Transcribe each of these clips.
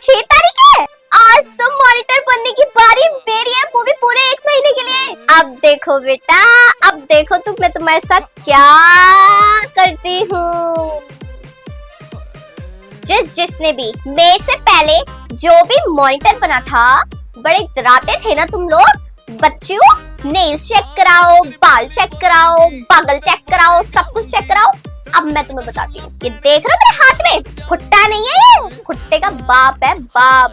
6 तारीख है। आज तो मॉनिटर बनने की बारी मेरी है, वो भी पूरे 1 महीने के लिए। अब देखो बेटा, अब देखो तुम, मैं तुम्हारे साथ क्या करती हूँ। जिसने भी मेरे से पहले जो भी मॉनिटर बना था, बड़े डराते थे ना तुम लोग। बच्चों, नेल्स चेक कराओ, बाल चेक कराओ, बागल चेक कराओ, सब कुछ चेक कराओ। अब मैं तुम्हें बताती हूँ, ये देख रहे हो मेरे हाथ में, भुट्टा नहीं है ये, भुट्टे का बाप है बाप।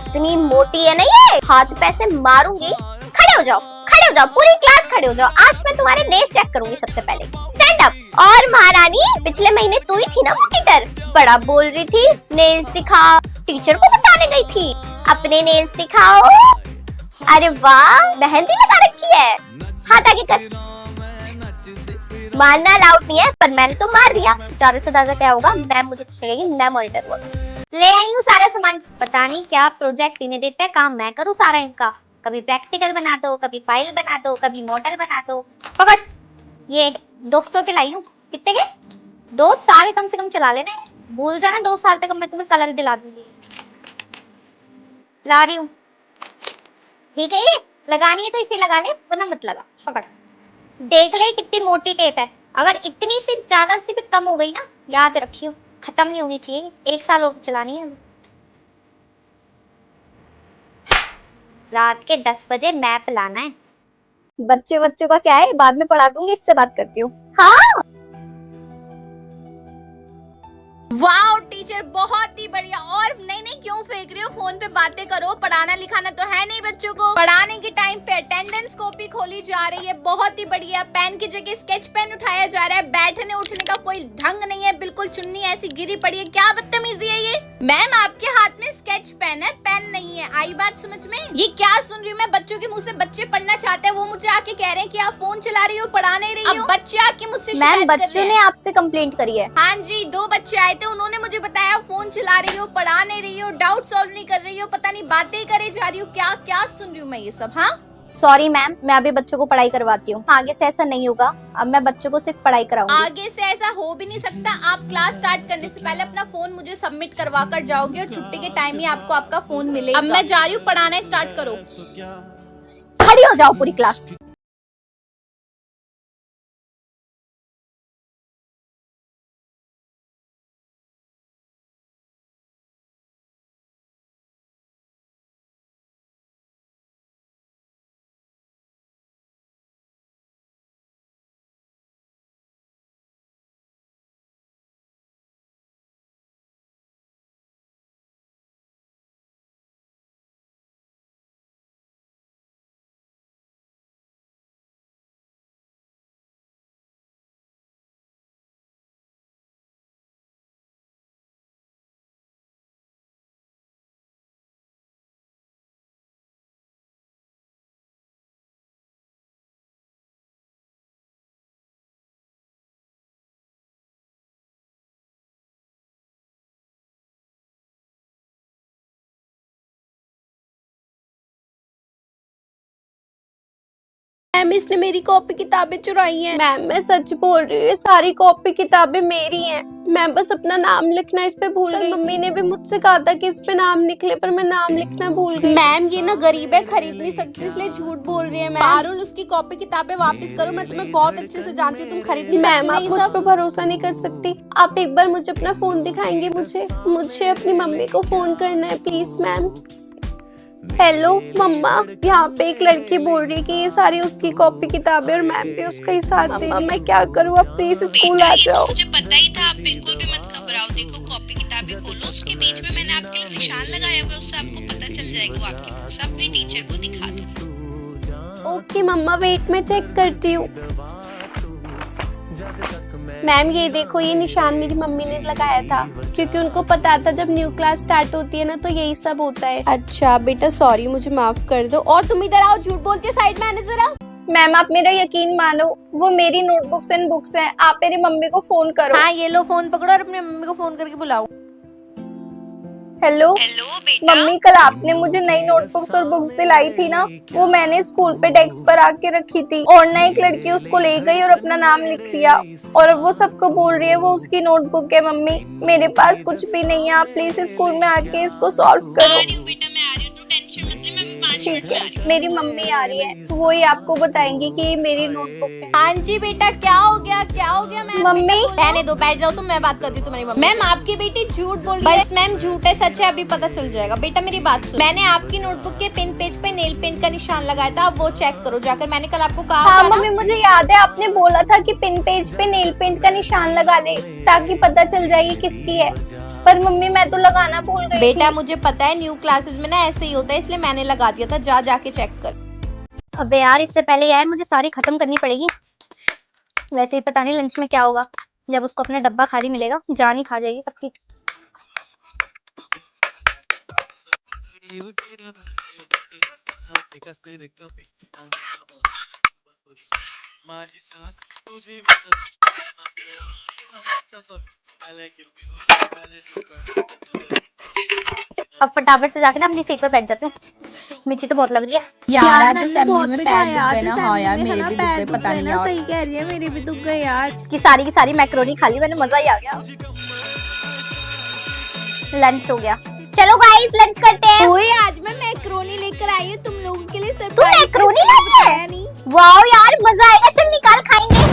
इतनी मोटी है ना ये, हाथ पे से मारूंगी। खड़े हो जाओ, खड़े हो जाओ, पूरी क्लास खड़े हो जाओ। आज मैं तुम्हारे नेल्स चेक करूंगी सबसे पहले। Stand up. और महारानी, पिछले महीने तू ही थी ना मॉनिटर, बड़ा बोल रही थी नेल्स दिखा, टीचर को बताने गई थी। अपने नेल्स दिखाओ। अरे वाह, मेहंदी लगा रखी है। हाथ आगे कर। मारना अलाउड नहीं है, पर मैंने तो मार दिया। ज्यादा से ज्यादा क्या होगा, मैम मुझे पूछेगी, मैं मॉनिटर हूँ। ले आई हूँ सारा सामान। पता नहीं क्या प्रोजेक्ट इन्हें देते हैं, काम मैं करूँ सारा इनका। कभी प्रैक्टिकल बना दो, कभी फाइल बना दो, कभी मॉडल बना दो। पकड़, ये 200 के लाई हूँ। कितने के? 2 साल कम से कम चला लेना। भूल जाना 2 साल तक मैं तुम्हें कलर दिला दूंगी। ला रही हूँ। ठीक है, ये लगानी है तो इसे लगा ले, वरना मत लगा। पकड़, देख ले कितनी मोटी टेप है। अगर इतनी सी ज्यादा सी भी कम हो गई ना, याद रखियो खत्म नहीं होनी चाहिए। 1 साल और चलानी है। रात के 10 बजे मैप लाना है। बच्चों का क्या है, बाद में पढ़ा दूंगी, इससे बात करती हूँ। हाँ, वाओ टीचर, बहुत ही बढ़िया। और नहीं नहीं, क्यों फेंक रही हो, फोन पे बातें करो। पढ़ाना लिखाना तो है नहीं बच्चों को। पढ़ाने के टाइम पे अटेंडेंस कॉपी खोली जा रही है, बहुत ही बढ़िया। पेन की जगह स्केच पेन उठाया जा रहा है। बैठने उठने का कोई ढंग नहीं है, बिल्कुल चुन्नी ऐसी गिरी पड़ी है। क्या बदतमीजी है ये। मैम, आपके हाथ में स्केच पेन है, पेन नहीं है। आई बात समझ में? ये क्या सुन रही हूँ मैं, बच्चों के मुँह से। बच्चे पढ़ना चाहते हैं, वो मुझे आके कह रहे हैं कि आप फोन चला रही हो, पढ़ा नहीं रही हो। बच्चे आके मुझसे मैम बच्चों ने आपसे कंप्लेंट करी है। हाँ जी, 2 बच्चे आए थे, उन्होंने मुझे बताया फोन चला रही हो, पढ़ा नहीं रही हो, डाउट सॉल्व नहीं कर रही हो, पता नहीं बातें करे जा रही हो। क्या क्या सुन रही हूँ मैं ये सब। हाँ, सॉरी मैम, मैं अभी बच्चों को पढ़ाई करवाती हूँ। आगे से ऐसा नहीं होगा, अब मैं बच्चों को सिर्फ पढ़ाई कराऊंगी। आगे से ऐसा हो भी नहीं सकता। आप क्लास स्टार्ट करने से पहले अपना फोन मुझे सबमिट करवा कर जाओगे, और छुट्टी के टाइम ही आपको आपका फोन मिलेगा। अब मैं जा रही हूँ, पढ़ाना स्टार्ट करो। खड़ी हो जाओ पूरी क्लास। मैम, इसने मेरी कॉपी किताबें चुराई हैं। मैम, मैं सच बोल रही हूँ, ये सारी कॉपी किताबें मेरी हैं। मैं बस अपना नाम लिखना इस पे भूल गई। मम्मी ने भी मुझसे कहा था कि इस पे नाम लिख ले, पर मैं नाम लिखना भूल गई। मैम, ये ना गरीब है, खरीद नहीं सकती, इसलिए झूठ बोल रही है। मैम, पारुल, उसकी कॉपी किताबें वापस करो। मैं तुम्हें बहुत अच्छे से जानती हूँ, तुम खरीद नहीं सकती। मैम, आप मुझ पे भरोसा नहीं कर सकती। आप एक बार मुझे अपना फोन दिखाएंगे? मुझे अपनी मम्मी को फोन करना है, प्लीज मैम। हेलो मम्मा, यहाँ पे एक लड़की बोल रही है कि ये सारी उसकी कॉपी किताबें और मैम भी उसका ही साथ दे रही है। मैं क्या करूँ, आप प्लीज स्कूल आ जाओ। मुझे पता ही था, आप बिल्कुल भी मत घबराओ। देखो, कॉपी किताबें खोलो, उसके बीच में मैंने आपके लिए निशान लगाया हुआ है, उससे आपको पता चल जाएगा वो आपकी बुक्स। अपने टीचर को दिखा दो। ओके मम्मा, वेट में चेक करती हूँ। मैम, ये देखो, ये निशान मेरी मम्मी ने लगाया था, क्योंकि उनको पता था जब न्यू क्लास स्टार्ट होती है ना, तो यही सब होता है। अच्छा बेटा, सॉरी, मुझे माफ कर दो। और तुम इधर आओ, झूठ बोलती हो, साइड में आने जरा। मैम, आप मेरा यकीन मानो, वो मेरी नोटबुक्स एंड बुक्स हैं। आप मेरी मम्मी को फोन करो। हाँ, ये लो, फोन पकड़ो और अपनी मम्मी को फोन करके बुलाओ। हेलो हेलो बेटा। मम्मी, कल आपने मुझे नई नोटबुक्स और बुक्स दिलाई थी ना, वो मैंने स्कूल पे डेस्क पर आके रखी थी और ना एक लड़की उसको ले गई और अपना नाम लिख लिया और अब वो सबको बोल रही है वो उसकी नोटबुक है। मम्मी, मेरे पास कुछ भी नहीं है, आप प्लीज स्कूल में आके इसको सॉल्व आ करो। रही हूँ बेटा, मैं आ रही हूँ, तू टेंशन मत ले, मैं अभी 5 मिनट ठीक में आ है, रही हूँ। मेरी मम्मी आ रही है, वो ही आपको बताएंगी कि ये मेरी नोटबुक है। हाँ जी बेटा, क्या हो गया मैम? मम्मी। रहने दो, बैठ जाओ तुम, मैं बात करती हूँ तुम्हारी मम्मी। मैम, आपकी बेटी झूठ बोल रही है। बस मैम, झूठ है सच है अभी पता चल जाएगा। बेटा मेरी बात सुन, मैंने आपकी नोटबुक के पेन पेज पे नेल पेंट का निशान लगाया था, आप वो चेक करो जाकर। मैंने कल आपको कहा हाँ था ना। मम्मी, मुझे याद है आपने बोला था कि पिन पेज पे नेल पेंट का निशान लगा ले ताकि पता चल जाए ये किसकी है, पर मम्मी मैं तो लगाना भूल गई बेटा थी। मुझे पता है, न्यू क्लासेस में ना ऐसे ही होता है, इसलिए मैंने लगा दिया था। जा जाके चेक कर। अबे यार, इससे पहले यार मुझे सारी खत्म करनी पड़ेगी। वैसे ही पता नहीं लंच में क्या होगा, जब उसको अपना डब्बा खाली मिलेगा जान ही खा जाएगी सबकी। अब फटाफट से जाके ना अपनी सीट पर बैठ जाते हैं, मिर्ची तो बहुत लग रही है। यार आज असेंबली में पैर दुख गए ना। हाँ यार, मेरे भी दुख गए, पता नहीं यार। सही कह रही है, मेरे भी दुख गए यार। इसकी सारी की सारी मैक्रोनी खा ली मैंने, मजा ही आ गया। लंच हो गया, चलो गाइस लंच करते हैं। ओए, आज मैं मैक्रोनी लेकर आई हूँ तुम लोगों के लिए। तू मैक्रोनी लाई है? वाओ यार, मजा आएगा, चल निकाल खाएंगे।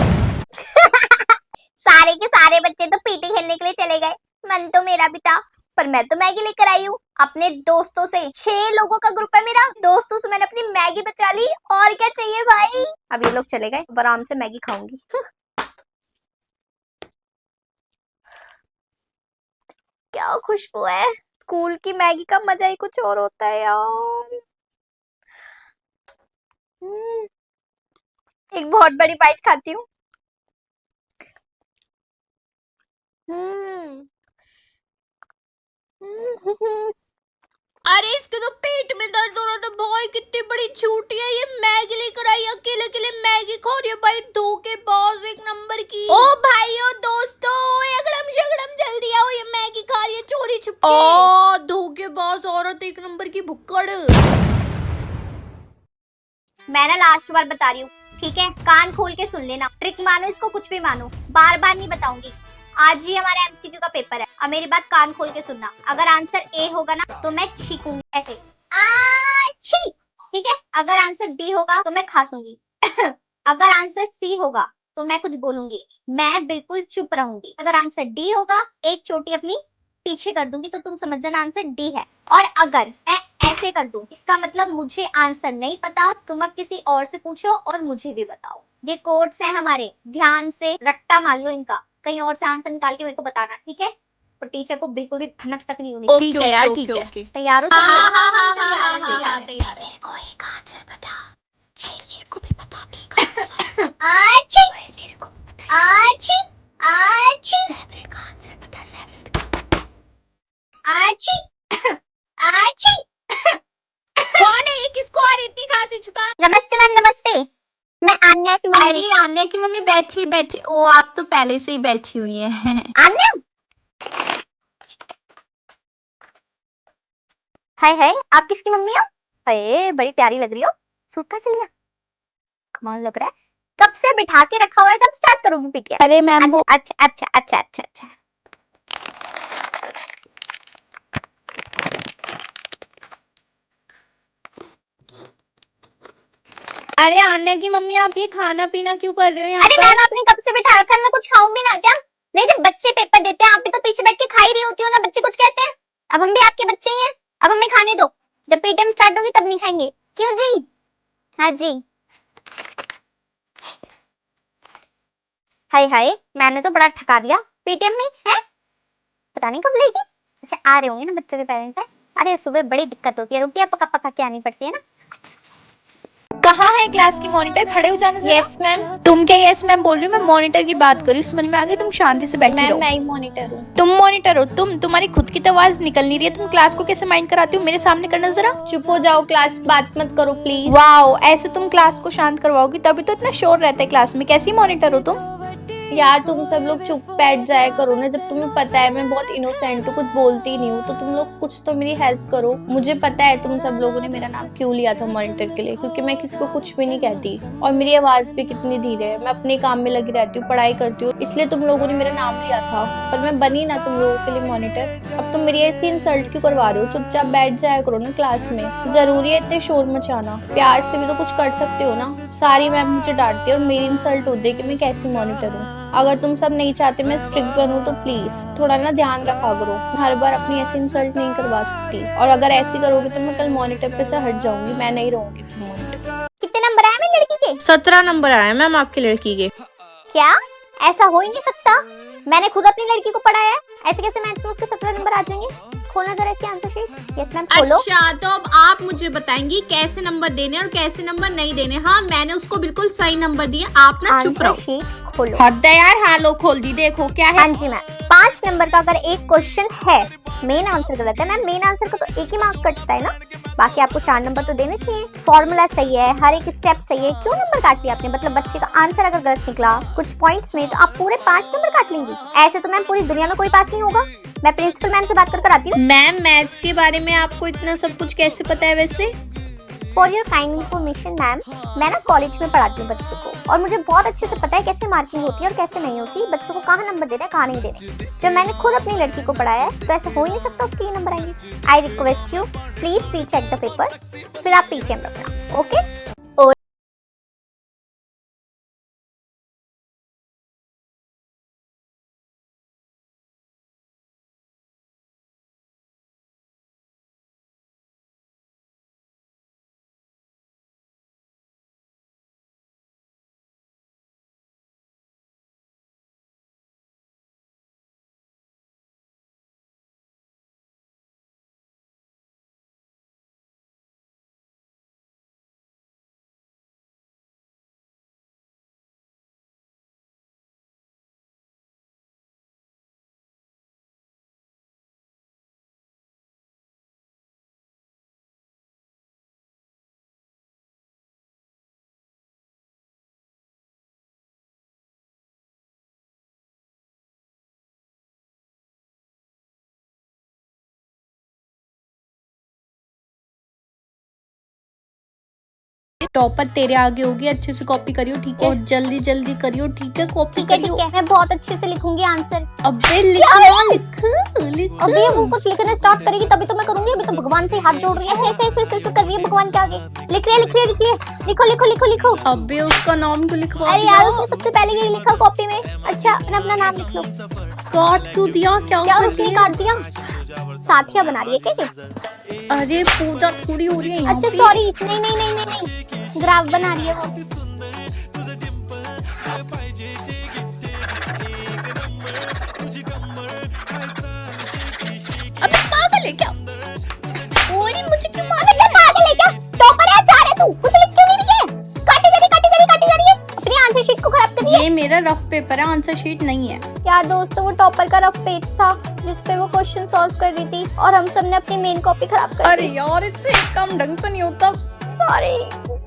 सारे के सारे बच्चे तो पीटी खेलने के लिए चले गए, मन तो मेरा भी था, पर मैं तो मैगी लेकर आई हूँ अपने दोस्तों से। 6 लोगों का ग्रुप है मेरा, दोस्तों से मैंने अपनी मैगी बचा ली, और क्या चाहिए भाई। अब ये लोग चले गए, अब आराम से मैगी खाऊंगी। क्या खुशबू है, स्कूल की मैगी का मजा ही कुछ और होता है यार। एक बहुत बड़ी बाइट खाती हूँ। अरे इसके तो पेट में दर्द हो रहा था भाई, कितनी बड़ी झूठी है ये। मैगी लेकर आई, अकेले अकेले मैगी खा रही है भाई, धोखेबाज एक नंबर की। ओ भाइयों दोस्तों, अगड़म शगड़म जल्दी आओ, ये मैगी खा रही है चोरी छुपके। ओ धोखेबाज औरत एक नंबर की भुक्कड़। मैं ना लास्ट बार बता रही हूँ, ठीक है? कान खोल के सुन लेना, ट्रिक मानो इसको, कुछ भी मानो, बार बार नहीं बताऊंगी। आज ही हमारा एमसीक्यू का पेपर है, अब मेरी बात कान खोल के सुनना। अगर आंसर ए होगा ना तो मैं छींकूंगी ऐसे, आछी, ठीक है? अगर आंसर बी होगा तो मैं खांसूंगी। अगर आंसर सी होगा तो मैं कुछ बोलूंगी, मैं बिल्कुल चुप रहूंगी। अगर आंसर डी होगा, एक चोटी अपनी पीछे कर दूंगी, तो तुम समझ जाना आंसर डी है। और अगर मैं ऐसे कर दूं, इसका मतलब मुझे आंसर नहीं पता, तुम अब किसी और से पूछो और मुझे भी बताओ। ये कोड्स हैं हमारे, ध्यान से रट्टा मार लो इनका, कहीं और से आंसर निकाल के मेरे को बताना, ठीक है? और टीचर को बिल्कुल भी भनक तक नहीं होनी। ठीक है यार, ठीक है। तैयार हो? तैयार। मेरे को एक आंसर बता। जी मेरे को भी पता नहीं आंसर। आछी, मेरे को पता है। आछी, आछी, सैबरे का आंसर बता, सैबरे। आछी, आछी। कौन है ये? किसको आ रही थी खांसी जुकाम? नमस्ते मैम, नमस्ते। मैं आन्या की मम्मी। अरे आन्या की मम्मी बैठी। ओ आप तो पहले से ही बैठी हुई हैं। आन्या, हाय हाय, आप किसकी मम्मी हो? अरे बड़ी प्यारी लग रही हो, सूट कहाँ चल गया? कमाल लग रहा है। कब से बिठा के रखा हुआ है, कब स्टार्ट करोगी पीटिया? अरे मैम वो अच्छा अच्छा अच्छा अच्छा अच्छा। अरे आन्या की मम्मी, आप ये खाना पीना क्यों कर रहे हो यहाँ अरे पर? मैम, आपने कब से बिठा रखा है, मैं कुछ खाऊंगी ना क्या? नहीं जब बच्चे पेपर देते हैं, आप भी तो पीछे बैठ के खा ही रही होती हो ना, बच्चे कुछ कहते हैं? अब हम भी आपके बच्चे ही हैं, अब हमें खाने दो, जब पीटीएम स्टार्ट होगी तब नहीं खाएंगे, क्यों जी? हाँ जी। हाय हाय, मैंने तो बड़ा ठका दिया, पीटीएम में है, पता नहीं कब लेगी। अच्छा आ रहे होंगे ना बच्चों के पेरेंट्स है। अरे सुबह बड़ी दिक्कत होती है, रोटियां पका पका के आनी पड़ती है ना। कहाँ है क्लास की मॉनिटर? खड़े हो जाने से। Yes ma'am. तुम क्या यस मैम बोल रही हो? मैं मॉनिटर की बात कर रही हूँ, समझ में आ गई? तुम शांति से बैठी मैम रहो। मैं ही मॉनिटर हूँ। तुम मॉनिटर हो? तुम्हारी खुद की तो आवाज निकल नहीं रही है, तुम क्लास को कैसे माइंड कराती हो? मेरे सामने करना जरा। चुप हो जाओ, क्लास बात मत करो प्लीज। वाओ, ऐसे तुम क्लास को शांत करवाओगी? तभी तो इतना शोर रहता है क्लास में। कैसी मॉनिटर हो तुम? यार तुम सब लोग चुप बैठ जाया करो ना, जब तुम्हें पता है मैं बहुत इनोसेंट हूँ, कुछ बोलती ही नहीं हूँ, तो तुम लोग कुछ तो मेरी हेल्प करो। मुझे पता है तुम सब लोगों ने मेरा नाम क्यों लिया था मॉनिटर के लिए, क्योंकि मैं किसी को कुछ भी नहीं कहती और मेरी आवाज भी कितनी धीरे है। मैं अपने काम में लगी रहती हूँ, पढ़ाई करती हूँ, इसलिए तुम लोगों ने मेरा नाम लिया था। पर मैं बनी ना तुम लोगों के लिए मॉनिटर। अब तुम मेरी ऐसी इंसल्ट क्यों करवा रहे हो? चुपचाप बैठ जाया करो ना क्लास में, जरूरी है इतने शोर मचाना? प्यार से भी तो कुछ कर सकते हो ना। सारी मैम मुझे डांटती है और मेरी इंसल्ट होती है कि मैं कैसी मॉनिटर हूँ। अगर तुम सब नहीं चाहते मैं स्ट्रिक्ट बनूं तो प्लीज थोड़ा ना ध्यान रखा करो। हर बार अपनी ऐसी इंसल्ट नहीं करवा सकती, और अगर ऐसी करोगे तो मैं कल मॉनिटर पे से हट जाऊंगी, मैं नहीं रहूंगी फिर मॉनिटर। कितने नंबर आए मेरी लड़की के? 17 नंबर आया मैम आपकी लड़की के। क्या? ऐसा हो ही नहीं सकता, मैंने खुद अपनी लड़की को पढ़ाया है। ऐसे कैसे मैथ्स में उसके 17 नंबर आ जाएंगे? खोलना जरा इसकी आंसर शीट। यस मैम खोलो। अच्छा तो अब आप मुझे बताएंगी कैसे नंबर देने और कैसे नंबर नहीं देने। हाँ मैंने उसको बिल्कुल सही नंबर दिए, आप ना चुप आंसर रहो। शीट खोलो। हद है यार, हाँ लो खोल दी, देखो क्या है। हाँ जी मैम, 5 नंबर का अगर एक क्वेश्चन है, मेन आंसर गलत है मैम, मेन आंसर का तो एक ही मार्क कटता है ना, बाकी आपको 4 नंबर तो देने चाहिए। फॉर्मूला सही है, हर एक स्टेप सही है, क्यों नंबर काट लिया आपने? मतलब बच्चे का आंसर अगर गलत निकला कुछ पॉइंट्स में तो आप पूरे 5 नंबर काट लेंगी? ऐसे तो मैम पूरी दुनिया में कोई पास नहीं होगा। मैं प्रिंसिपल मैम से बात कर आती हूँ। मैम मैथ्स के बारे में आपको इतना सब कुछ कैसे पता है वैसे? For your kind information ma'am, मैं ना कॉलेज में पढ़ाती हूँ बच्चों को, और मुझे बहुत अच्छे से पता है कैसे मार्किंग होती है और कैसे नहीं होती, बच्चों को कहाँ नंबर देना है कहाँ नहीं देने। जब मैंने खुद अपनी लड़की को पढ़ाया है तो ऐसा हो ही नहीं सकता उसके ये नंबर आएंगे। I request you please recheck the paper, फिर आप पीछे में रखना। ओके टॉपर तेरे आगे होगी, अच्छे से कॉपी करियो ठीक है, और जल्दी जल्दी करियो ठीक है, कॉपी करियो। ठीक है, मैं बहुत अच्छे से लिखूंगी आंसर। अबे लिख। अभी वो कुछ लिखना स्टार्ट करेगी तभी तो मैं करूंगी, अभी तो भगवान से हाथ जोड़ रही है, ऐसे कर रही है भगवान के आगे। लिख रही है, लिखो। अबे उसका नाम क्यों लिखवा अरे यार उसने सबसे पहले यही लिखा कॉपी में। अच्छा अपना नाम लिख लो। काट क्यों दिया? क्या उसने काट दिया? साथिया बना रही है क्या ये? अरे पूजा थोड़ी हो रही है यहाँ अच्छा पे। सॉरी, नहीं, ग्राफ बना रही है वो। अबे पागल है क्या? ओए मुझे क्यों मार क्या? पागल है क्या? टॉपर है, चार है तू, कुछ लिख क्यों नहीं रही है? काटी जा रही है अपनी आंसर शीट को खराब कर रही है। ये मेरा रफ पेपर है, आंसर शीट नहीं है। यार दोस्तों वो टॉपर का रफ पेज था जिस पे वो क्वेश्चन सॉल्व कर रही थी, और हम सब ने अपनी मेन कॉपी खराब कर दी। अरे यार इससे काम ढंग से नहीं होता। सॉरी।